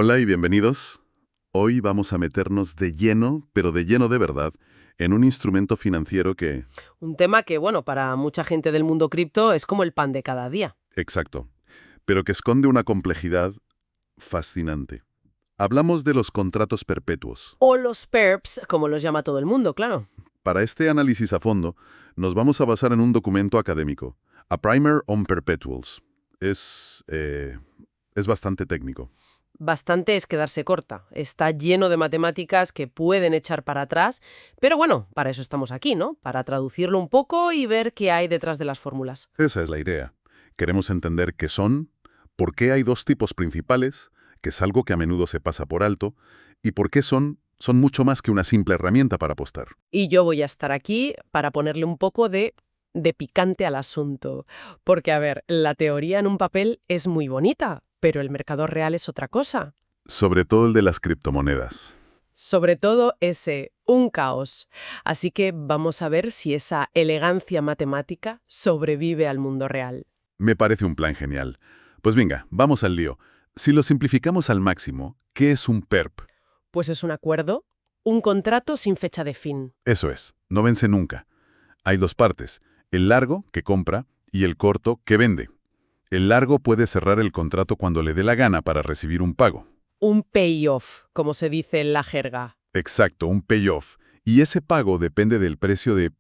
Hola y bienvenidos. Hoy vamos a meternos de lleno, pero de lleno de verdad, en un instrumento financiero que... Un tema que, bueno, para mucha gente del mundo cripto es como el pan de cada día. Exacto. Pero que esconde una complejidad fascinante. Hablamos de los contratos perpetuos. O los perps, como los llama todo el mundo, claro. Para este análisis a fondo, nos vamos a basar en un documento académico, A Primer on Perpetuals. Es bastante técnico. Bastante es quedarse corta. Está lleno de matemáticas que pueden echar para atrás, pero bueno, para eso estamos aquí, ¿no? Para traducirlo un poco y ver qué hay detrás de las fórmulas. Esa es la idea. Queremos entender qué son, por qué hay dos tipos principales, que es algo que a menudo se pasa por alto, y por qué son mucho más que una simple herramienta para apostar. Y yo voy a estar aquí para ponerle un poco de picante al asunto. Porque, a ver, la teoría en un papel es muy bonita, pero el mercado real es otra cosa. Sobre todo el de las criptomonedas. Sobre todo un caos. Así que vamos a ver si esa elegancia matemática sobrevive al mundo real. Me parece un plan genial. Pues venga, vamos al lío. Si lo simplificamos al máximo, ¿qué es un PERP? Pues es un acuerdo, un contrato sin fecha de fin. Eso es, no vence nunca. Hay dos partes, el largo, que compra, y el corto, que vende. El largo puede cerrar el contrato cuando le dé la gana para recibir un pago. Un payoff, como se dice en la jerga. Exacto, un payoff. Y ese pago depende del precio de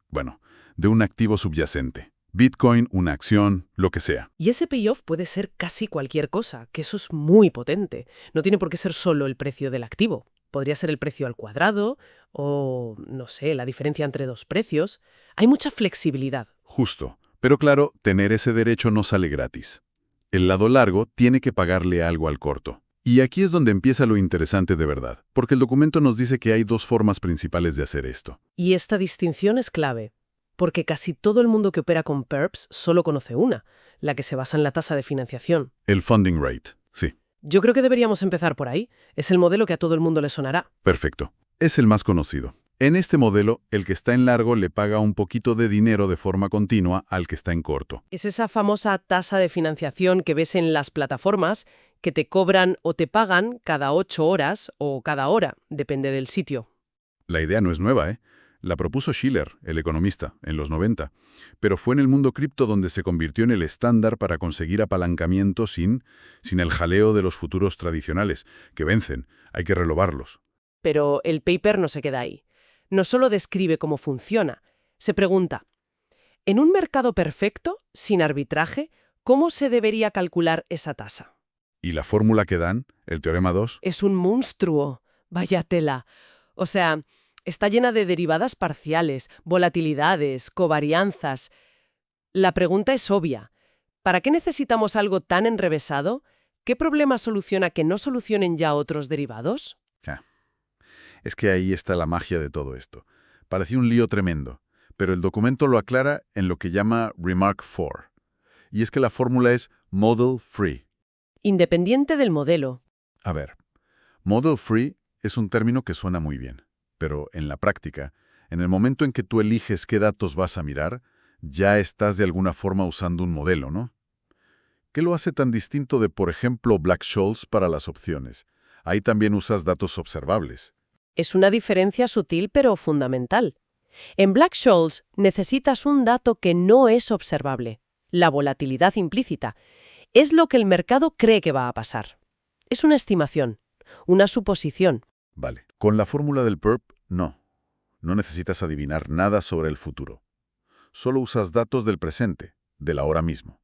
un activo subyacente. Bitcoin, una acción, lo que sea. Y ese payoff puede ser casi cualquier cosa, que eso es muy potente. No tiene por qué ser solo el precio del activo. Podría ser el precio al cuadrado o, no sé, la diferencia entre dos precios. Hay mucha flexibilidad. Justo. Pero claro, tener ese derecho no sale gratis. El lado largo tiene que pagarle algo al corto. Y aquí es donde empieza lo interesante de verdad, porque el documento nos dice que hay dos formas principales de hacer esto. Y esta distinción es clave, porque casi todo el mundo que opera con PERPs solo conoce una, la que se basa en la tasa de financiación. El funding rate, sí. Yo creo que deberíamos empezar por ahí. Es el modelo que a todo el mundo le sonará. Perfecto. Es el más conocido. En este modelo, el que está en largo le paga un poquito de dinero de forma continua al que está en corto. Es esa famosa tasa de financiación que ves en las plataformas que te cobran o te pagan cada 8 horas o cada hora, depende del sitio. La idea no es nueva, ¿eh? La propuso Shiller, el economista, en los 90, pero fue en el mundo cripto donde se convirtió en el estándar para conseguir apalancamiento sin el jaleo de los futuros tradicionales, que vencen, hay que renovarlos. Pero el paper no se queda ahí. No solo describe cómo funciona, se pregunta, en un mercado perfecto, sin arbitraje, ¿cómo se debería calcular esa tasa? Y la fórmula que dan, el teorema 2, Es un monstruo, vaya tela. O sea, está llena de derivadas parciales, volatilidades, covarianzas. La pregunta es obvia. ¿Para qué necesitamos algo tan enrevesado? ¿Qué problema soluciona que no solucionen ya otros derivados? es que ahí está la magia de todo esto. Parecía un lío tremendo, pero el documento lo aclara en lo que llama Remark 4. Y es que la fórmula es Model Free. Independiente del modelo. A ver, Model Free es un término que suena muy bien, pero en la práctica, en el momento en que tú eliges qué datos vas a mirar, ya estás de alguna forma usando un modelo, ¿no? ¿Qué lo hace tan distinto de, por ejemplo, Black-Scholes para las opciones? Ahí también usas datos observables. Es una diferencia sutil pero fundamental. En Black-Scholes necesitas un dato que no es observable, la volatilidad implícita. Es lo que el mercado cree que va a pasar. Es una estimación, una suposición. Vale. Con la fórmula del PERP, no. No necesitas adivinar nada sobre el futuro. Solo usas datos del presente, del ahora mismo.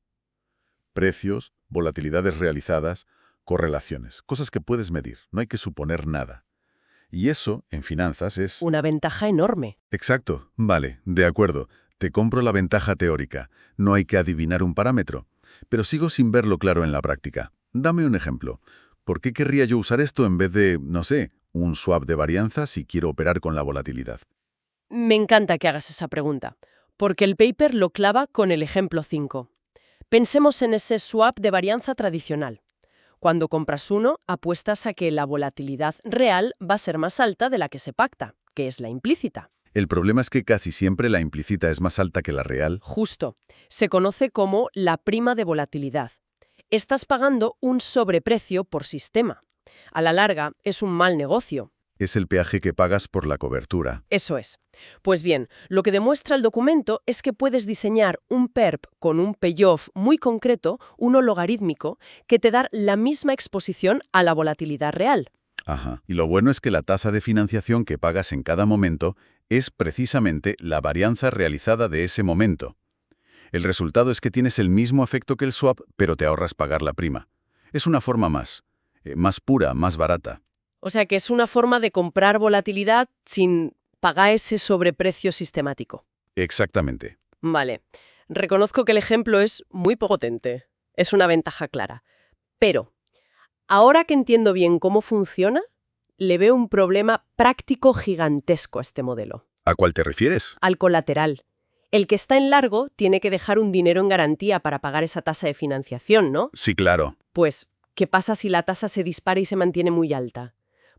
Precios, volatilidades realizadas, correlaciones, cosas que puedes medir. No hay que suponer nada. Y eso, en finanzas, es... Una ventaja enorme. Exacto. Vale, de acuerdo. Te compro la ventaja teórica. No hay que adivinar un parámetro. Pero sigo sin verlo claro en la práctica. Dame un ejemplo. ¿Por qué querría yo usar esto en vez de, no sé, un swap de varianza si quiero operar con la volatilidad? Me encanta que hagas esa pregunta, porque el paper lo clava con el ejemplo 5. Pensemos en ese swap de varianza tradicional. Cuando compras uno, apuestas a que la volatilidad real va a ser más alta de la que se pacta, que es la implícita. El problema es que casi siempre la implícita es más alta que la real. Justo. Se conoce como la prima de volatilidad. Estás pagando un sobreprecio por sistema. A la larga, es un mal negocio. Es el peaje que pagas por la cobertura. Eso es. Pues bien, lo que demuestra el documento es que puedes diseñar un PERP con un payoff muy concreto, uno logarítmico, que te da la misma exposición a la volatilidad real. Ajá. Y lo bueno es que la tasa de financiación que pagas en cada momento es precisamente la varianza realizada de ese momento. El resultado es que tienes el mismo efecto que el swap, pero te ahorras pagar la prima. Es una forma más pura, más barata. O sea que es una forma de comprar volatilidad sin pagar ese sobreprecio sistemático. Exactamente. Vale. Reconozco que el ejemplo es muy potente. Es una ventaja clara. Pero, ahora que entiendo bien cómo funciona, le veo un problema práctico gigantesco a este modelo. ¿A cuál te refieres? Al colateral. El que está en largo tiene que dejar un dinero en garantía para pagar esa tasa de financiación, ¿no? Sí, claro. Pues, ¿qué pasa si la tasa se dispara y se mantiene muy alta?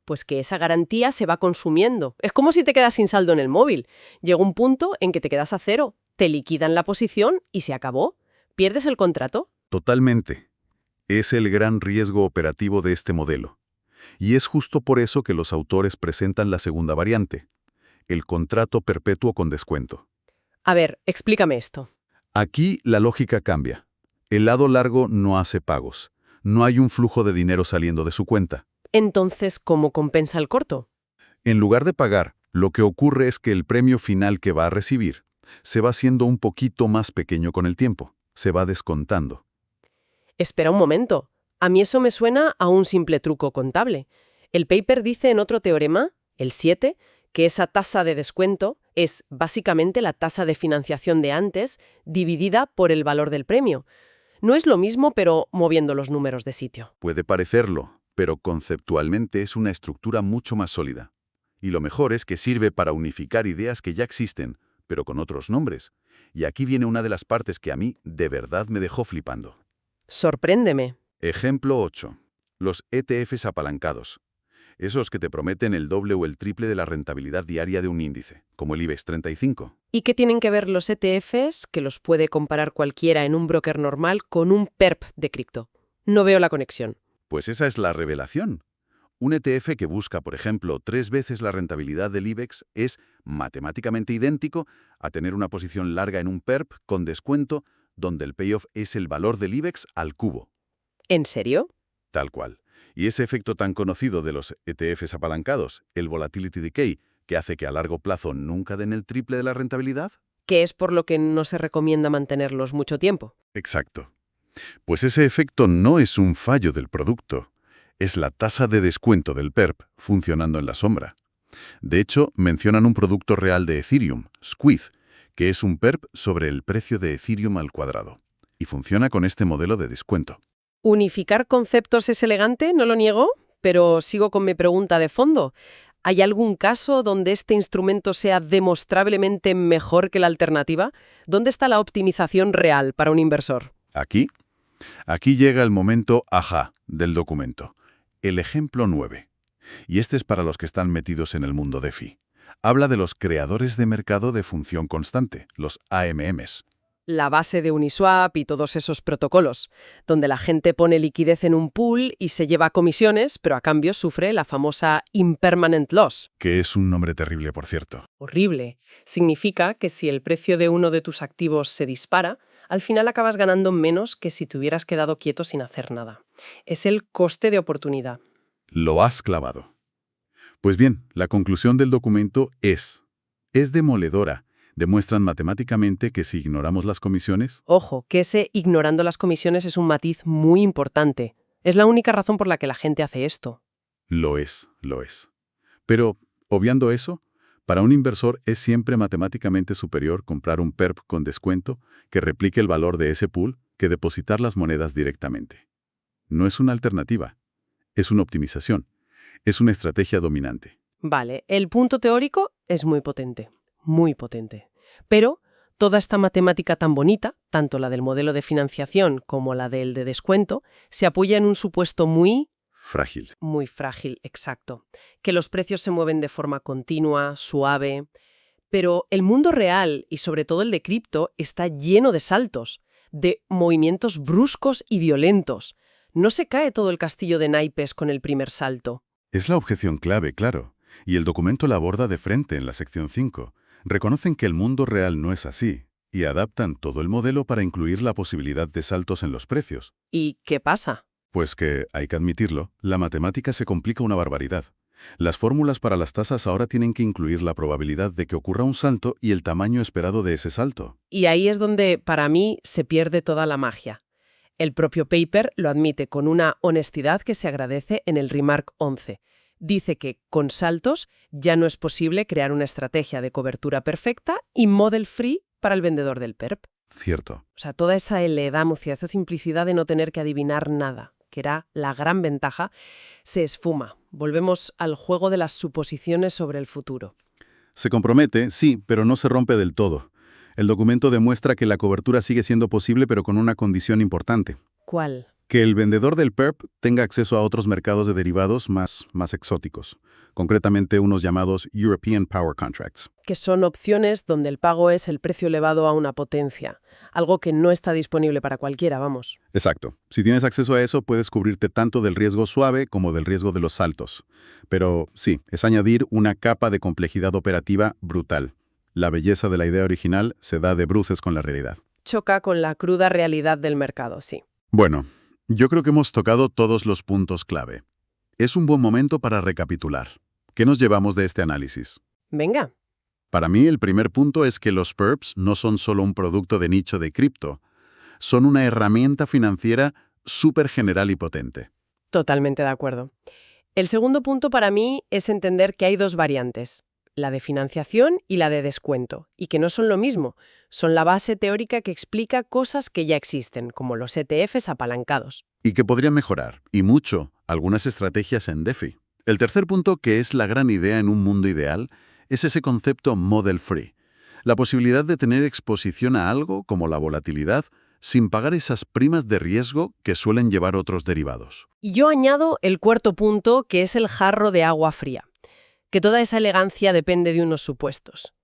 Pues que esa garantía se va consumiendo. Es como si te quedas sin saldo en el móvil. Llega un punto en que te quedas a cero, te liquidan la posición y se acabó. ¿Pierdes el contrato? Totalmente. Es el gran riesgo operativo de este modelo. Y es justo por eso que los autores presentan la segunda variante, el contrato perpetuo con descuento. A ver, explícame esto. Aquí la lógica cambia. El lado largo no hace pagos. No hay un flujo de dinero saliendo de su cuenta. Entonces, ¿cómo compensa el corto? En lugar de pagar, lo que ocurre es que el premio final que va a recibir se va haciendo un poquito más pequeño con el tiempo. Se va descontando. Espera un momento. A mí eso me suena a un simple truco contable. El paper dice en otro teorema, el 7, que esa tasa de descuento es básicamente la tasa de financiación de antes dividida por el valor del premio. No es lo mismo, pero moviendo los números de sitio. Puede parecerlo, pero conceptualmente es una estructura mucho más sólida. Y lo mejor es que sirve para unificar ideas que ya existen, pero con otros nombres. Y aquí viene una de las partes que a mí de verdad me dejó flipando. Sorpréndeme. Ejemplo 8. Los ETFs apalancados. Esos que te prometen el doble o el triple de la rentabilidad diaria de un índice, como el IBEX 35. ¿Y qué tienen que ver los ETFs, que los puede comparar cualquiera en un broker normal, con un PERP de cripto? No veo la conexión. Pues esa es la revelación. Un ETF que busca, por ejemplo, 3 veces la rentabilidad del IBEX es matemáticamente idéntico a tener una posición larga en un PERP con descuento donde el payoff es el valor del IBEX al cubo. ¿En serio? Tal cual. Y ese efecto tan conocido de los ETFs apalancados, el volatility decay, que hace que a largo plazo nunca den el triple de la rentabilidad. Que es por lo que no se recomienda mantenerlos mucho tiempo. Exacto. Pues ese efecto no es un fallo del producto. Es la tasa de descuento del PERP funcionando en la sombra. De hecho, mencionan un producto real de Ethereum, Squid, que es un PERP sobre el precio de Ethereum al cuadrado. Y funciona con este modelo de descuento. Unificar conceptos es elegante, no lo niego, pero sigo con mi pregunta de fondo. ¿Hay algún caso donde este instrumento sea demostrablemente mejor que la alternativa? ¿Dónde está la optimización real para un inversor? Aquí llega el momento ajá del documento. El ejemplo 9. Y este es para los que están metidos en el mundo DeFi. Habla de los creadores de mercado de función constante, los AMMs. La base de Uniswap y todos esos protocolos, donde la gente pone liquidez en un pool y se lleva comisiones, pero a cambio sufre la famosa impermanent loss. Que es un nombre terrible, por cierto. Horrible. Significa que si el precio de uno de tus activos se dispara, al final acabas ganando menos que si te hubieras quedado quieto sin hacer nada. Es el coste de oportunidad. Lo has clavado. Pues bien, la conclusión del documento es demoledora. Demuestran matemáticamente que si ignoramos las comisiones... Ojo, que ese ignorando las comisiones es un matiz muy importante. Es la única razón por la que la gente hace esto. Lo es. Pero, obviando eso, para un inversor es siempre matemáticamente superior comprar un PERP con descuento que replique el valor de ese pool que depositar las monedas directamente. No es una alternativa, es una optimización, es una estrategia dominante. Vale, el punto teórico es muy potente. Muy potente. Pero toda esta matemática tan bonita, tanto la del modelo de financiación como la del de descuento, se apoya en un supuesto muy frágil, exacto. Que los precios se mueven de forma continua, suave. Pero el mundo real, y sobre todo el de cripto, está lleno de saltos, de movimientos bruscos y violentos. ¿No se cae todo el castillo de naipes con el primer salto? Es la objeción clave, claro. Y el documento la aborda de frente en la sección 5. Reconocen que el mundo real no es así y adaptan todo el modelo para incluir la posibilidad de saltos en los precios. ¿Y qué pasa? Pues que, hay que admitirlo, la matemática se complica una barbaridad. Las fórmulas para las tasas ahora tienen que incluir la probabilidad de que ocurra un salto y el tamaño esperado de ese salto. Y ahí es donde, para mí, se pierde toda la magia. El propio paper lo admite con una honestidad que se agradece en el Remark 11. Dice que, con saltos, ya no es posible crear una estrategia de cobertura perfecta y model free para el vendedor del PERP. Cierto. O sea, toda esa eledamucia, esa simplicidad de no tener que adivinar nada, que era la gran ventaja, se esfuma. Volvemos al juego de las suposiciones sobre el futuro. Se compromete, sí, pero no se rompe del todo. El documento demuestra que la cobertura sigue siendo posible, pero con una condición importante. ¿Cuál? Que el vendedor del PERP tenga acceso a otros mercados de derivados más exóticos, concretamente unos llamados European Power Contracts. Que son opciones donde el pago es el precio elevado a una potencia, algo que no está disponible para cualquiera, vamos. Exacto. Si tienes acceso a eso, puedes cubrirte tanto del riesgo suave como del riesgo de los saltos. Pero sí, es añadir una capa de complejidad operativa brutal. La belleza de la idea original se da de bruces con la realidad. Choca con la cruda realidad del mercado, sí. Bueno, yo creo que hemos tocado todos los puntos clave. Es un buen momento para recapitular. ¿Qué nos llevamos de este análisis? Venga. Para mí, el primer punto es que los PERPs no son solo un producto de nicho de cripto. Son una herramienta financiera súper general y potente. Totalmente de acuerdo. El segundo punto para mí es entender que hay dos variantes, la de financiación y la de descuento, y que no son lo mismo, son la base teórica que explica cosas que ya existen, como los ETFs apalancados. Y que podrían mejorar, y mucho, algunas estrategias en DeFi. El tercer punto, que es la gran idea en un mundo ideal, es ese concepto model free. La posibilidad de tener exposición a algo, como la volatilidad, sin pagar esas primas de riesgo que suelen llevar otros derivados. Y yo añado el cuarto punto, que es el jarro de agua fría, que toda esa elegancia depende de unos supuestos.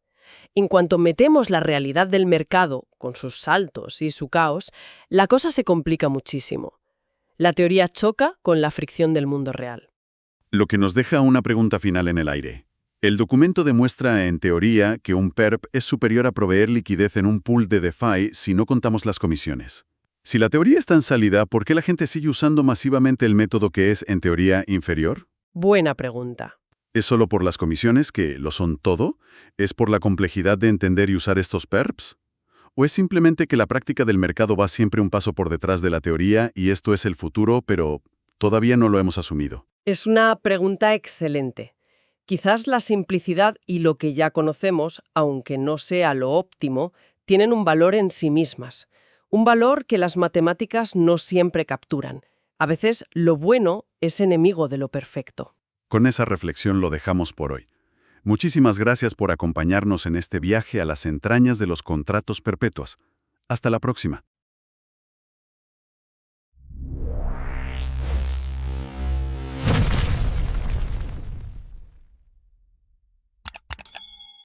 En cuanto metemos la realidad del mercado, con sus saltos y su caos, la cosa se complica muchísimo. La teoría choca con la fricción del mundo real. Lo que nos deja una pregunta final en el aire. El documento demuestra, en teoría, que un PERP es superior a proveer liquidez en un pool de DeFi si no contamos las comisiones. Si la teoría es tan sólida, ¿por qué la gente sigue usando masivamente el método que es, en teoría, inferior? Buena pregunta. ¿Es solo por las comisiones, que lo son todo? ¿Es por la complejidad de entender y usar estos PERPs? ¿O es simplemente que la práctica del mercado va siempre un paso por detrás de la teoría y esto es el futuro, pero todavía no lo hemos asumido? Es una pregunta excelente. Quizás la simplicidad y lo que ya conocemos, aunque no sea lo óptimo, tienen un valor en sí mismas. Un valor que las matemáticas no siempre capturan. A veces lo bueno es enemigo de lo perfecto. Con esa reflexión lo dejamos por hoy. Muchísimas gracias por acompañarnos en este viaje a las entrañas de los contratos perpetuos. Hasta la próxima.